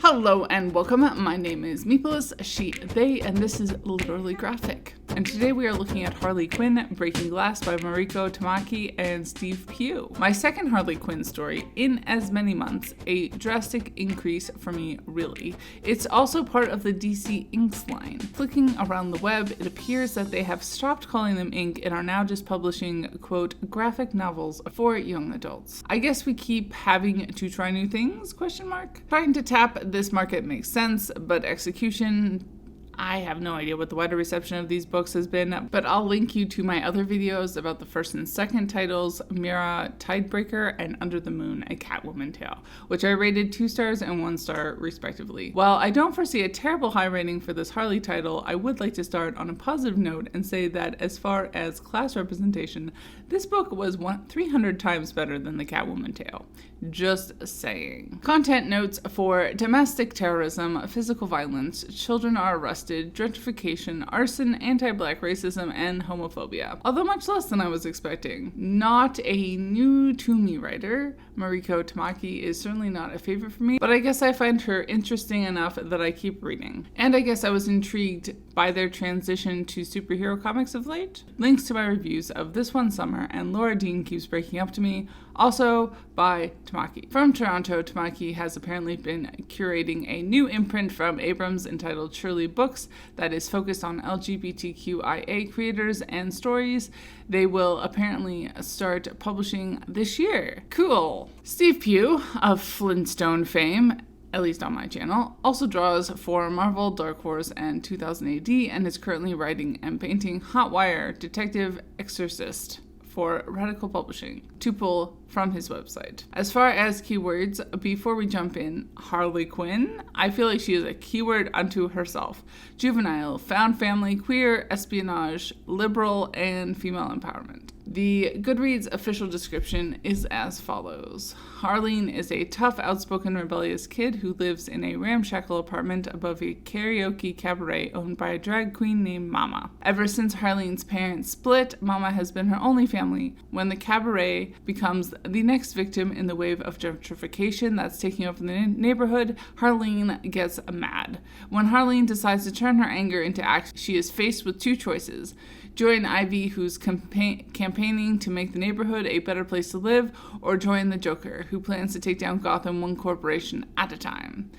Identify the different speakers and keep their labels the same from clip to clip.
Speaker 1: Hello and welcome. My name is Meepolis, she, they, and this is Literally Graphic. And today we are looking at Harley Quinn, Breaking Glass by Mariko, Tamaki, and Steve Pugh. My second Harley Quinn story in as many months, a drastic increase for me, really. It's also part of the DC Inks line. Clicking around the web, it appears that they have stopped calling them Ink and are now just publishing, quote, graphic novels for young adults. I guess we keep having to try new things, question mark? Trying to tap this market makes sense, but execution, I have no idea what the wider reception of these books has been, but I'll link you to my other videos about the first and second titles, Mira, Tidebreaker, and Under the Moon, a Catwoman Tale, which I rated 2 stars and 1 star respectively. While I don't foresee a terrible high rating for this Harley title, I would like to start on a positive note and say that as far as class representation, this book was 300 times better than the Catwoman Tale. Just saying. Content notes for domestic terrorism, physical violence, children are arrested, gentrification, arson, anti-black racism, and homophobia. Although much less than I was expecting. Not a new to me writer, Mariko Tamaki is certainly not a favorite for me, but I guess I find her interesting enough that I keep reading. And I guess I was intrigued by their transition to superhero comics of late. Links to my reviews of This One Summer and Laura Dean Keeps Breaking Up to Me, also by Tamaki. From Toronto, Tamaki has apparently been curating a new imprint from Abrams entitled Shirley Books that is focused on LGBTQIA creators and stories. They will apparently start publishing this year. Cool. Steve Pugh of Flintstone fame, at least on my channel, also draws for Marvel, Dark Horse, and 2000 AD, and is currently writing and painting Hotwire Detective Exorcist for Radical Publishing, to pull from his website. As far as keywords, before we jump in, Harley Quinn, I feel like she is a keyword unto herself. Juvenile, found family, queer, espionage, liberal, and female empowerment. The Goodreads official description is as follows. Harleen is a tough, outspoken, rebellious kid who lives in a ramshackle apartment above a karaoke cabaret owned by a drag queen named Mama. Ever since Harleen's parents split, Mama has been her only family. When the cabaret becomes the next victim in the wave of gentrification that's taking over the neighborhood, Harleen gets mad. When Harleen decides to turn her anger into action, she is faced with 2 choices. Join Ivy, who's campaigning to make the neighborhood a better place to live, or join the Joker, who plans to take down Gotham one corporation at a time.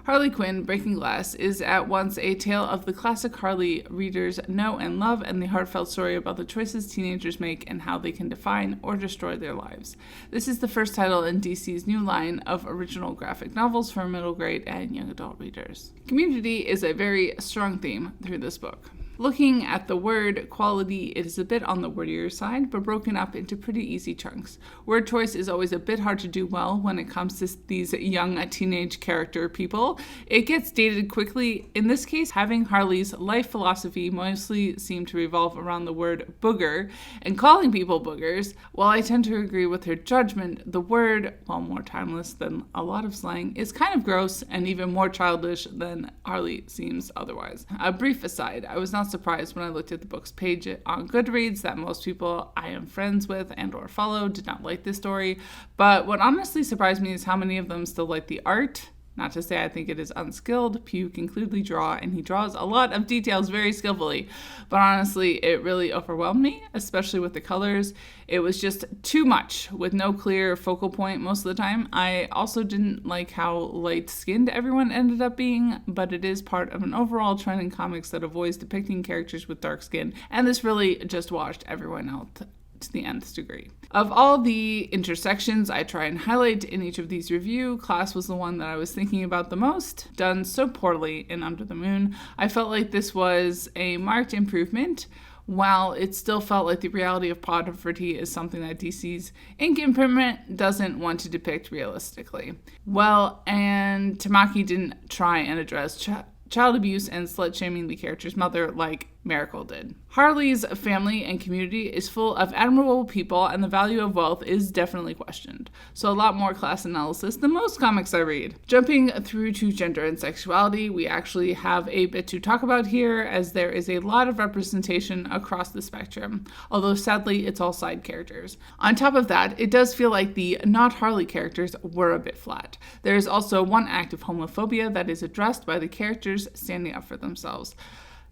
Speaker 1: Harley Quinn, Breaking Glass, is at once a tale of the classic Harley readers know and love, and the heartfelt story about the choices teenagers make and how they can define or destroy their lives. This is the first title in DC's new line of original graphic novels for middle grade and young adult readers. Community is a very strong theme through this book. Looking at the word quality, it is a bit on the wordier side, but broken up into pretty easy chunks. Word choice is always a bit hard to do well when it comes to these young teenage character people. It gets dated quickly. In this case, having Harley's life philosophy mostly seemed to revolve around the word booger and calling people boogers. While I tend to agree with her judgment, the word, while more timeless than a lot of slang, is kind of gross and even more childish than Harley seems otherwise. A brief aside, I was not surprised when I looked at the book's page on Goodreads that most people I am friends with and or follow did not like this story, but what honestly surprised me is how many of them still like the art. Not to say I think it is unskilled. Pugh can clearly draw, and he draws a lot of details very skillfully. But honestly, it really overwhelmed me, especially with the colors. It was just too much, with no clear focal point most of the time. I also didn't like how light-skinned everyone ended up being, but it is part of an overall trend in comics that avoids depicting characters with dark skin, and this really just washed everyone out to the nth degree. Of all the intersections I try and highlight in each of these reviews, class was the one that I was thinking about the most. Done so poorly in Under the Moon, I felt like this was a marked improvement, while it still felt like the reality of poverty is something that DC's ink imprint doesn't want to depict realistically. Well, and Tamaki didn't try and address child abuse and slut-shaming the character's mother like Mariko did. Harley's family and community is full of admirable people, and the value of wealth is definitely questioned. So a lot more class analysis than most comics I read. Jumping through to gender and sexuality, we actually have a bit to talk about here, as there is a lot of representation across the spectrum, although sadly it's all side characters. On top of that, it does feel like the not Harley characters were a bit flat. There is also one act of homophobia that is addressed by the characters standing up for themselves.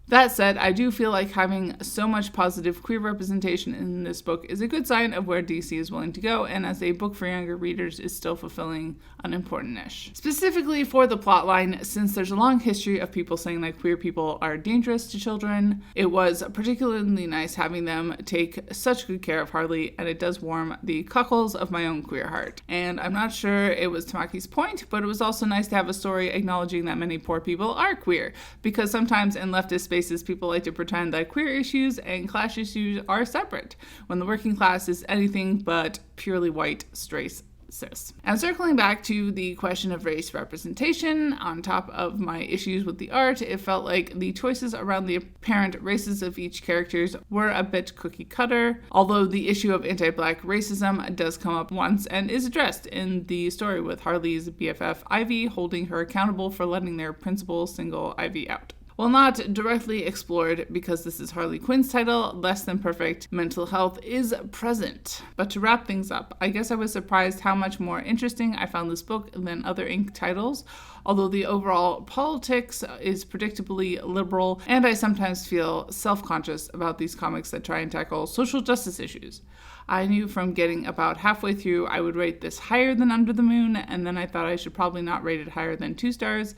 Speaker 1: That said, I do feel like having so much positive queer representation in this book is a good sign of where DC is willing to go, and as a book for younger readers is still fulfilling an important niche. Specifically for the plotline, since there's a long history of people saying that queer people are dangerous to children, it was particularly nice having them take such good care of Harley, and it does warm the cockles of my own queer heart. And I'm not sure it was Tamaki's point, but it was also nice to have a story acknowledging that many poor people are queer, because sometimes in leftist spaces people like to pretend that queer issues and class issues are separate, when the working class is anything but purely white, straight, cis. And circling back to the question of race representation, on top of my issues with the art, it felt like the choices around the apparent races of each characters were a bit cookie cutter, although the issue of anti-black racism does come up once and is addressed in the story with Harley's BFF Ivy holding her accountable for letting their principal single Ivy out. While not directly explored because this is Harley Quinn's title, Less Than Perfect mental health is present. But to wrap things up, I guess I was surprised how much more interesting I found this book than other Ink titles, although the overall politics is predictably liberal, and I sometimes feel self-conscious about these comics that try and tackle social justice issues. I knew from getting about halfway through I would rate this higher than Under the Moon, and then I thought I should probably not rate it higher than 2 stars.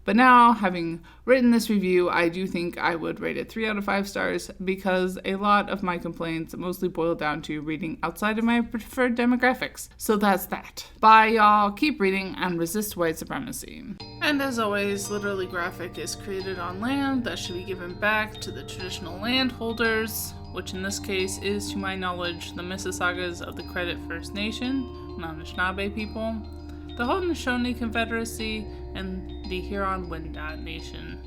Speaker 1: But now, having written this review, I do think I would rate it 3 out of 5 stars, because a lot of my complaints mostly boil down to reading outside of my preferred demographics. So that's that. Bye, y'all. Keep reading and resist white supremacy. And as always, Literally Graphic is created on land that should be given back to the traditional landholders, which in this case is, to my knowledge, the Mississaugas of the Credit First Nation, non-Anishinaabe people, the Haudenosaunee Confederacy, and the Huron-Wendat Nation.